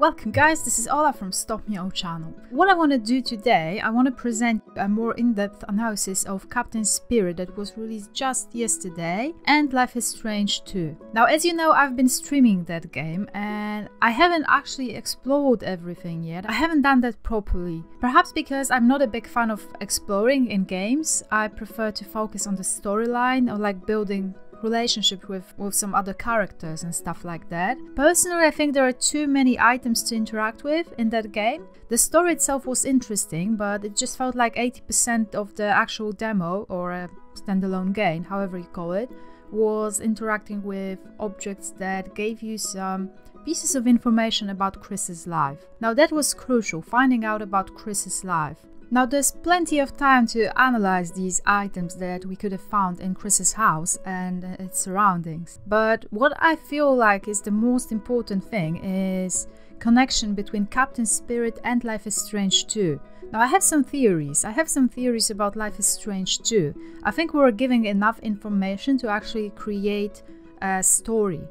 Welcome guys, this is Ola from Stop Me All channel. What I want to do today, I want to present a more in-depth analysis of Captain Spirit that was released just yesterday and Life is Strange 2. Now as you know, I've been streaming that game and I haven't actually explored everything yet. I haven't done that properly. Perhaps because I'm not a big fan of exploring in games. I prefer to focus on the storyline or like building relationship with some other characters and stuff like that. Personally, I think there are too many items to interact with in that game. The story itself was interesting, but it just felt like 80% of the actual demo or a standalone game, however you call it, was interacting with objects that gave you some pieces of information about Chris's life. Now that was crucial, finding out about Chris's life. Now there's plenty of time to analyze these items that we could have found in Chris's house and its surroundings. But what I feel like is the most important thing is connection between Captain Spirit and Life is Strange 2. Now I have some theories. About Life is Strange 2. I think we're giving enough information to actually create a story,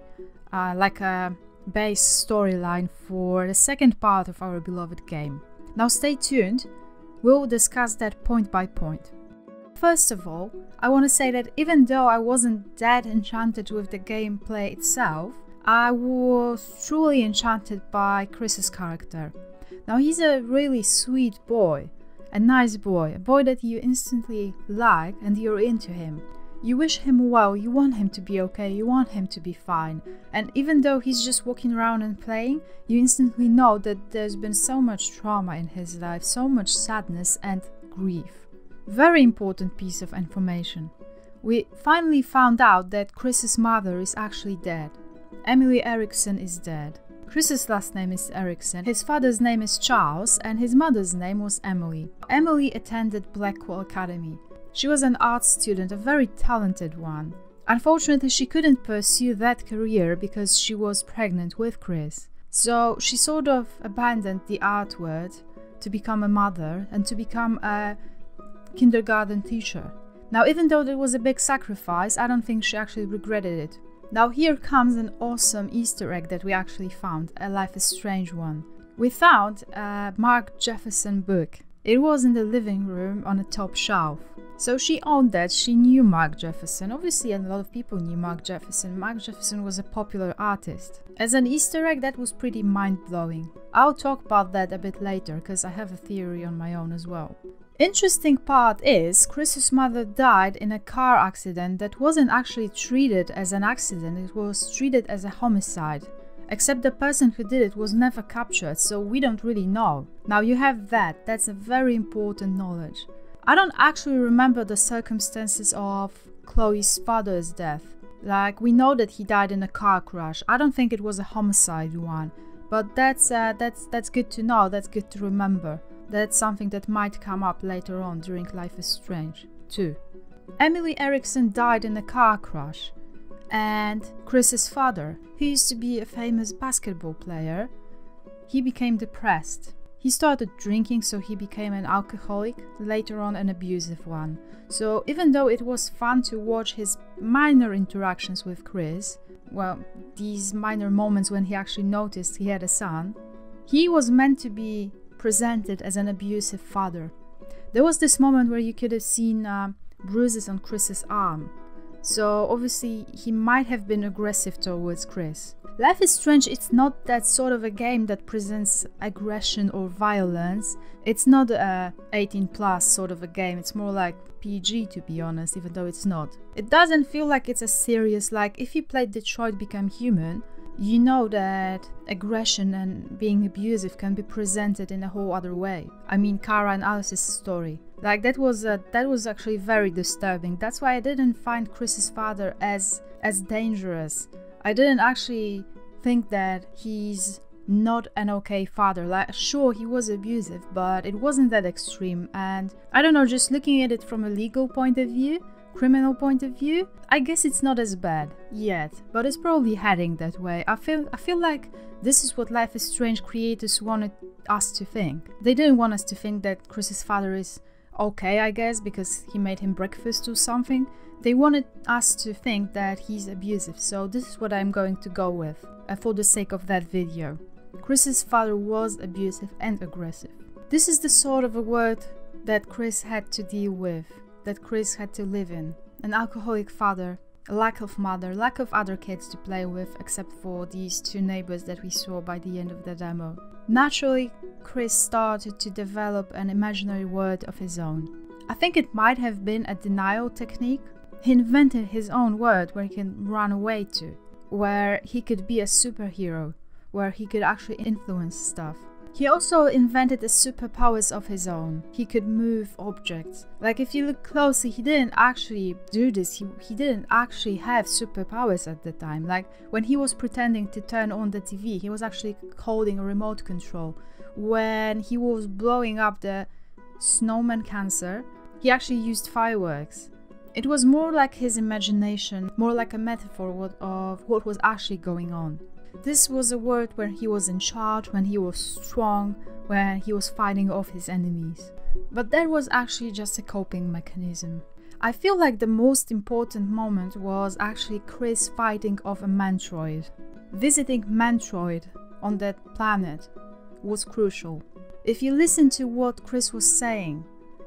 like a base storyline for the second part of our beloved game. Now stay tuned. We'll discuss that point by point. First of all, I want to say that even though I wasn't that enchanted with the gameplay itself, I was truly enchanted by Chris's character. Now he's a really sweet boy, a nice boy, a boy that you instantly like and you're into him. You wish him well, you want him to be okay, you want him to be fine. And even though he's just walking around and playing, you instantly know that there's been so much trauma in his life, so much sadness and grief. Very important piece of information. We finally found out that Chris's mother is actually dead. Emily Erickson is dead. Chris's last name is Erickson, his father's name is Charles, and his mother's name was Emily. Emily attended Blackwell Academy. She was an art student, a very talented one. Unfortunately, she couldn't pursue that career because she was pregnant with Chris. So she sort of abandoned the art world to become a mother and to become a kindergarten teacher. Now, even though there was a big sacrifice, I don't think she actually regretted it. Now here comes an awesome Easter egg that we actually found, a Life is Strange one. We found a Mark Jefferson book. It was in the living room on a top shelf. So she owned that, she knew Mark Jefferson. Obviously a lot of people knew Mark Jefferson. Mark Jefferson was a popular artist. As an Easter egg, that was pretty mind-blowing. I'll talk about that a bit later, because I have a theory on my own as well. Interesting part is, Chris's mother died in a car accident that wasn't actually treated as an accident, it was treated as a homicide. Except the person who did it was never captured, so we don't really know. Now you have that, that's a very important knowledge. I don't actually remember the circumstances of Chloe's father's death. Like, we know that he died in a car crash. I don't think it was a homicide one, but that's good to know, that's good to remember. That's something that might come up later on during Life is Strange 2. Emily Erickson died in a car crash. And Chris's father, who used to be a famous basketball player, he became depressed. He started drinking, so he became an alcoholic, later on an abusive one. So even though it was fun to watch his minor interactions with Chris, well, these minor moments when he actually noticed he had a son, he was meant to be presented as an abusive father. There was this moment where you could have seen bruises on Chris's arm. So obviously he might have been aggressive towards Chris. Life is Strange, it's not that sort of a game that presents aggression or violence. It's not a 18+ sort of a game, it's more like PG to be honest, even though it's not. It doesn't feel like it's a serious, like if you played Detroit Become Human, you know that aggression and being abusive can be presented in a whole other way. I mean Kara and Alice's story. Like that was actually very disturbing. That's why I didn't find Chris's father as dangerous. I didn't actually think that he's not an okay father. Like, sure, he was abusive, but it wasn't that extreme. And I don't know, just looking at it from a legal point of view, criminal point of view, I guess it's not as bad yet, but it's probably heading that way. I feel like this is what Life is Strange creators wanted us to think. They didn't want us to think that Chris's father is okay, I guess, because he made him breakfast or something. They wanted us to think that he's abusive, so this is what I'm going to go with for the sake of that video. Chris's father was abusive and aggressive. This is the sort of a world that Chris had to deal with, that Chris had to live in. An alcoholic father, a lack of mother, lack of other kids to play with except for these two neighbors that we saw by the end of the demo. Naturally, Chris started to develop an imaginary world of his own. I think it might have been a denial technique. He invented his own world where he can run away to, where he could be a superhero, where he could actually influence stuff. He also invented the superpowers of his own. He could move objects. Like, if you look closely, he didn't actually do this. He didn't actually have superpowers at the time. Like, when he was pretending to turn on the TV, he was actually holding a remote control. When he was blowing up the snowman cancer, he actually used fireworks. It was more like his imagination, more like a metaphor of what was actually going on. This was a world where he was in charge, when he was strong, when he was fighting off his enemies. But that was actually just a coping mechanism. I feel like the most important moment was actually Chris fighting off a Mantroid. Visiting Mantroid on that planet was crucial. If you listen to what Chris was saying,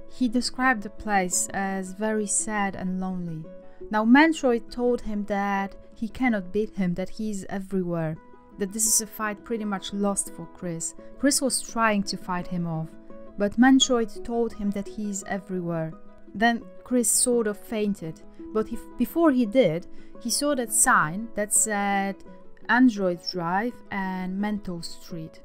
he described the place as very sad and lonely. Now, Mantroid told him that he cannot beat him, that he's everywhere, that this is a fight pretty much lost for Chris. Chris was trying to fight him off, but Mantroid told him that he's everywhere. Then Chris sort of fainted, but before he did, he saw that sign that said Android Drive and Mental Street.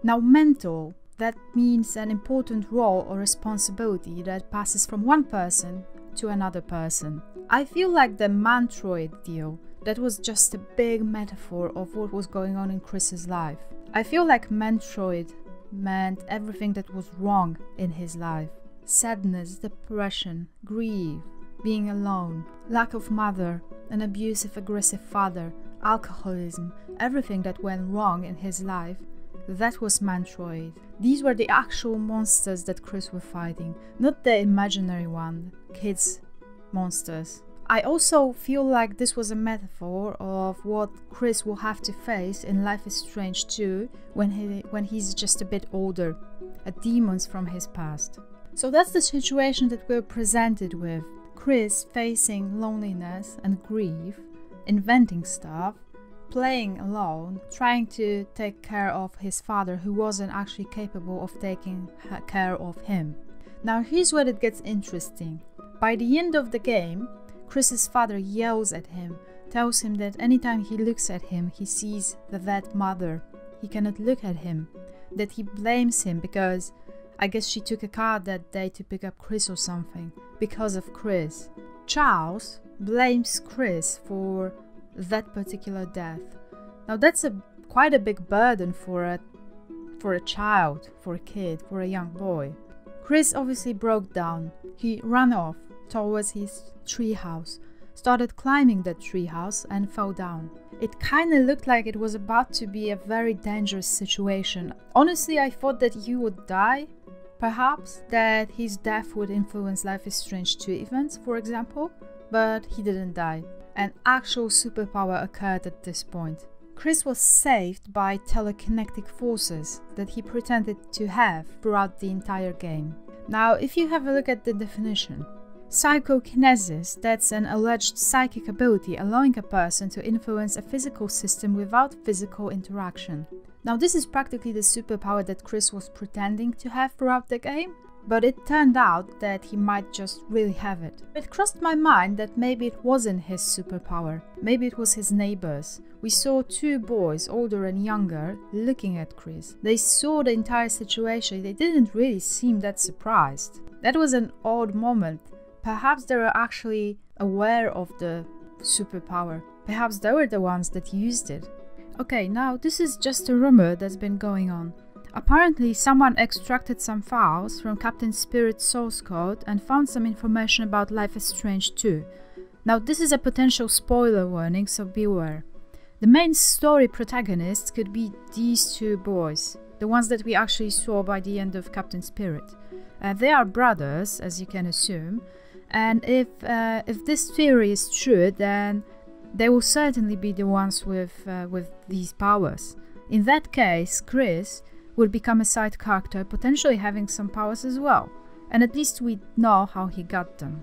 Now, mental, that means an important role or responsibility that passes from one person to another person. I feel like the Mantroid deal, that was just a big metaphor of what was going on in Chris's life. I feel like Mantroid meant everything that was wrong in his life. Sadness, depression, grief, being alone, lack of mother, an abusive, aggressive father, alcoholism, everything that went wrong in his life. That was Mantroid. These were the actual monsters that Chris was fighting, not the imaginary one, kids' monsters. I also feel like this was a metaphor of what Chris will have to face in Life is Strange 2 when he's just a bit older, demons from his past. So that's the situation that we're presented with. Chris facing loneliness and grief, inventing stuff, playing alone, trying to take care of his father who wasn't actually capable of taking care of him. Now here's where it gets interesting. By the end of the game, Chris's father yells at him, tells him that anytime he looks at him, he sees the dead mother. He cannot look at him, that he blames him because I guess she took a car that day to pick up Chris or something, because of Chris. Charles blames Chris for that particular death. Now that's quite a big burden for a child, for a kid, for a young boy. Chris obviously broke down. He ran off towards his treehouse, started climbing that treehouse and fell down. It kinda looked like it was about to be a very dangerous situation. Honestly, I thought that he would die, perhaps, that his death would influence Life is Strange 2 events, for example, but he didn't die. An actual superpower occurred at this point. Chris was saved by telekinetic forces that he pretended to have throughout the entire game. Now, if you have a look at the definition, psychokinesis, that's an alleged psychic ability allowing a person to influence a physical system without physical interaction. Now, this is practically the superpower that Chris was pretending to have throughout the game, but it turned out that he might just really have it. It crossed my mind that maybe it wasn't his superpower, maybe it was his neighbors. We saw two boys, older and younger, looking at Chris. They saw the entire situation, they didn't really seem that surprised. That was an odd moment. Perhaps they were actually aware of the superpower. Perhaps they were the ones that used it. Okay, now this is just a rumor that's been going on. Apparently, someone extracted some files from Captain Spirit's source code and found some information about Life is Strange 2. Now, this is a potential spoiler warning, so beware. The main story protagonists could be these two boys, the ones that we actually saw by the end of Captain Spirit. They are brothers, as you can assume, and if this theory is true, then they will certainly be the ones with these powers. In that case, Chris would become a side character, potentially having some powers as well. And at least we know how he got them.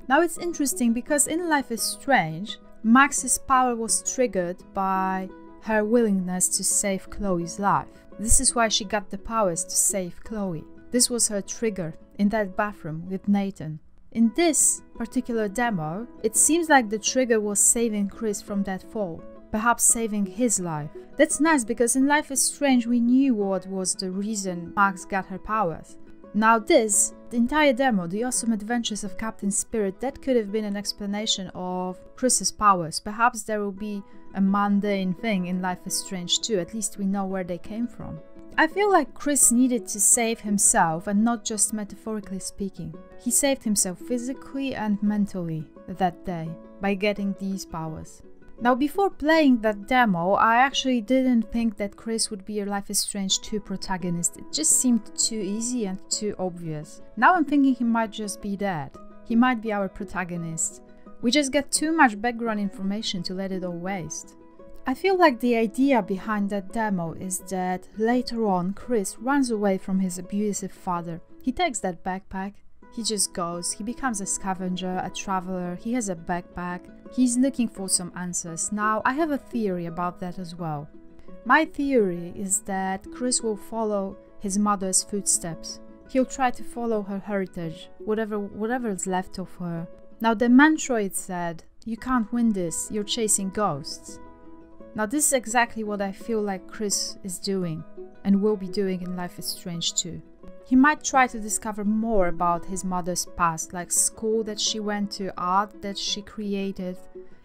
Now it's interesting because in Life is Strange, Max's power was triggered by her willingness to save Chloe's life. This is why she got the powers to save Chloe. This was her trigger in that bathroom with Nathan. In this particular demo, it seems like the trigger was saving Chris from that fall, perhaps saving his life. That's nice because in Life is Strange we knew what was the reason Max got her powers. Now this, the entire demo, The Awesome Adventures of Captain Spirit, that could have been an explanation of Chris's powers. Perhaps there will be a mundane thing in Life is Strange too, at least we know where they came from. I feel like Chris needed to save himself, and not just metaphorically speaking. He saved himself physically and mentally that day by getting these powers. Now before playing that demo, I actually didn't think that Chris would be a Life is Strange 2 protagonist. It just seemed too easy and too obvious. Now I'm thinking he might just be that. He might be our protagonist. We just get too much background information to let it all waste. I feel like the idea behind that demo is that later on Chris runs away from his abusive father. He takes that backpack. He just goes, he becomes a scavenger, a traveler, he has a backpack, he's looking for some answers. Now, I have a theory about that as well. My theory is that Chris will follow his mother's footsteps. He'll try to follow her heritage, whatever is left of her. Now, the Mantroid said, "You can't win this, you're chasing ghosts." Now, this is exactly what I feel like Chris is doing, and will be doing in Life is Strange 2. He might try to discover more about his mother's past, like school that she went to, art that she created.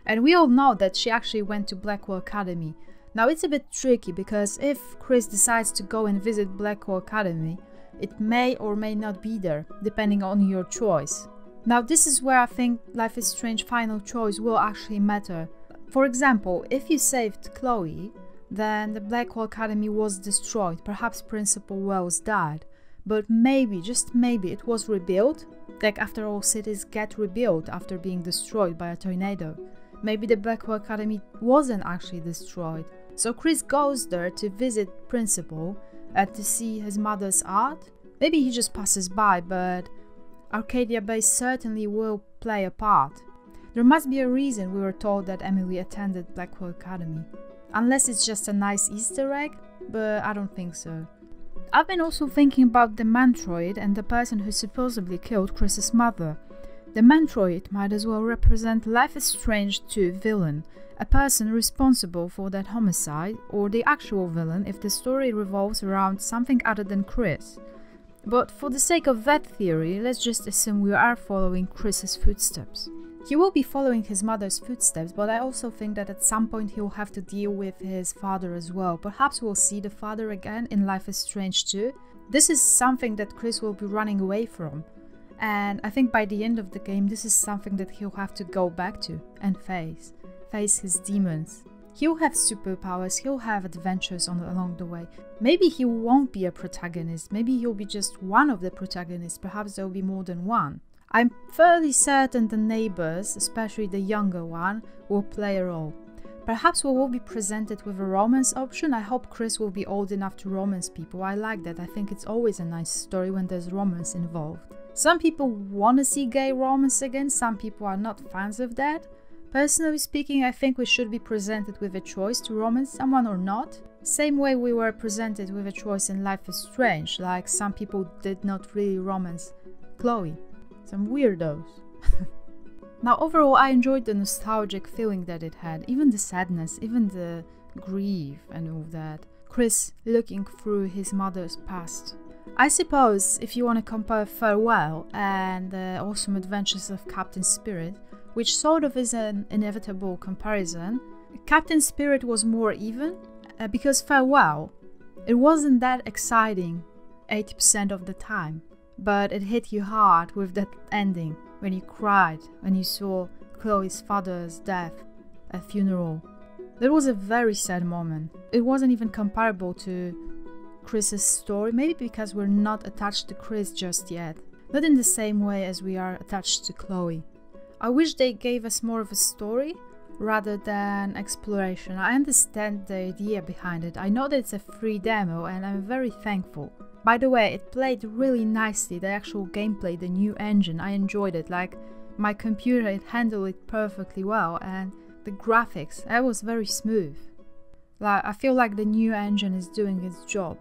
And we all know that she actually went to Blackwell Academy. Now it's a bit tricky because if Chris decides to go and visit Blackwell Academy, it may or may not be there, depending on your choice. Now this is where I think Life is Strange final choice will actually matter. For example, if you saved Chloe, then the Blackwell Academy was destroyed, perhaps Principal Wells died. But maybe, just maybe, it was rebuilt. Like after all, cities get rebuilt after being destroyed by a tornado. Maybe the Blackwell Academy wasn't actually destroyed. So Chris goes there to visit Principal and to see his mother's art. Maybe he just passes by, but Arcadia Bay certainly will play a part. There must be a reason we were told that Emily attended Blackwell Academy. Unless it's just a nice Easter egg, but I don't think so. I've been also thinking about the Mantroid and the person who supposedly killed Chris's mother. The Mantroid might as well represent Life is Strange 2 villain, a person responsible for that homicide, or the actual villain if the story revolves around something other than Chris. But for the sake of that theory, let's just assume we are following Chris's footsteps. He will be following his mother's footsteps, but I also think that at some point he will have to deal with his father as well. Perhaps we'll see the father again in Life is Strange 2. This is something that Chris will be running away from. And I think by the end of the game, this is something that he'll have to go back to and face his demons. He'll have superpowers, he'll have adventures along the way. Maybe he won't be a protagonist, maybe he'll be just one of the protagonists, perhaps there'll be more than one. I'm fairly certain the neighbors, especially the younger one, will play a role. Perhaps we will be presented with a romance option. I hope Chris will be old enough to romance people. I like that. I think it's always a nice story when there's romance involved. Some people want to see gay romance again, some people are not fans of that. Personally speaking, I think we should be presented with a choice to romance someone or not. Same way we were presented with a choice in Life is Strange, like some people did not really romance Chloe. Some weirdos. Now overall I enjoyed the nostalgic feeling that it had, even the sadness, even the grief and all that. Chris looking through his mother's past. I suppose if you want to compare Farewell and the Awesome Adventures of Captain Spirit, which sort of is an inevitable comparison, Captain Spirit was more even, because Farewell, it wasn't that exciting 80% of the time. But it hit you hard with that ending, when you cried, when you saw Chloe's father's death at funeral. That was a very sad moment. It wasn't even comparable to Chris's story, maybe because we're not attached to Chris just yet. Not in the same way as we are attached to Chloe. I wish they gave us more of a story, rather than exploration. I understand the idea behind it. I know that it's a free demo and I'm very thankful. By the way, it played really nicely, the actual gameplay, the new engine. I enjoyed it. Like, my computer, it handled it perfectly well, and the graphics, that was very smooth. Like, I feel like the new engine is doing its job.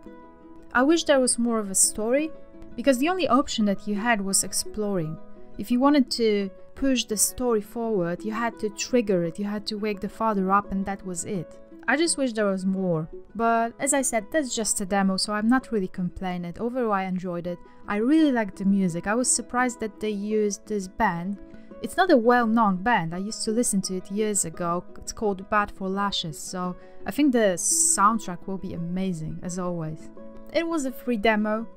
I wish there was more of a story, because the only option that you had was exploring. If you wanted to push the story forward, you had to trigger it, you had to wake the father up, and that was it. I just wish there was more, but as I said, that's just a demo, so I'm not really complaining. Overall, I enjoyed it. I really liked the music. I was surprised that they used this band. It's not a well-known band. I used to listen to it years ago. It's called Bad for Lashes, so I think the soundtrack will be amazing, as always. It was a free demo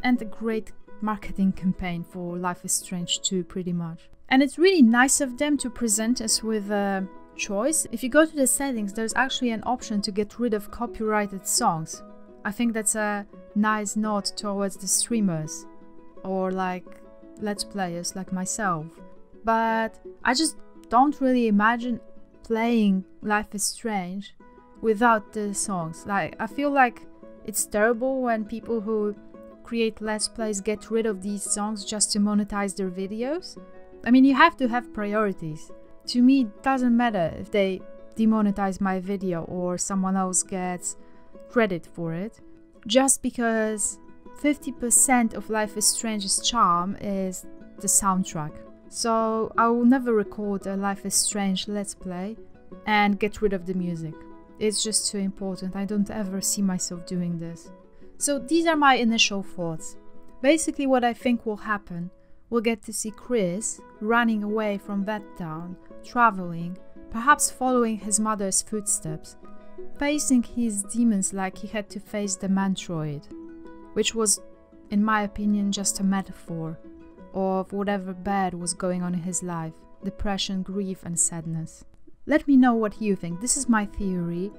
and a great marketing campaign for Life is Strange 2, pretty much. And it's really nice of them to present us with a choice. If you go to the settings, there's actually an option to get rid of copyrighted songs. I think that's a nice nod towards the streamers, or like let's players like myself. But I just don't really imagine playing Life is Strange without the songs. Like, I feel like it's terrible when people who create Let's Plays get rid of these songs just to monetize their videos. I mean, you have to have priorities. To me, it doesn't matter if they demonetize my video or someone else gets credit for it, just because 50% of Life is Strange's charm is the soundtrack. So I will never record a Life is Strange Let's Play and get rid of the music. It's just too important. I don't ever see myself doing this. So these are my initial thoughts. Basically what I think will happen, we'll get to see Chris running away from that town, traveling, perhaps following his mother's footsteps, facing his demons like he had to face the Mantroid, which was, in my opinion, just a metaphor of whatever bad was going on in his life, depression, grief and sadness. Let me know what you think. This is my theory.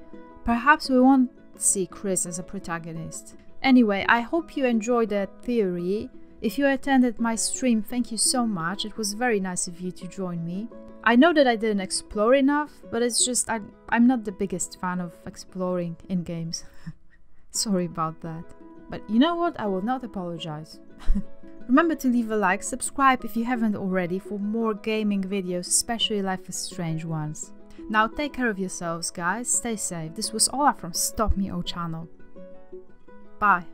Perhaps we won't see Chris as a protagonist. Anyway, I hope you enjoyed that theory. If you attended my stream, thank you so much. It was very nice of you to join me. I know that I didn't explore enough, but it's just I'm not the biggest fan of exploring in games. Sorry about that. But you know what? I will not apologize. Remember to leave a like, subscribe if you haven't already for more gaming videos, especially Life is Strange ones. Now take care of yourselves guys, stay safe. This was Ola from Stop Me O channel. Bye.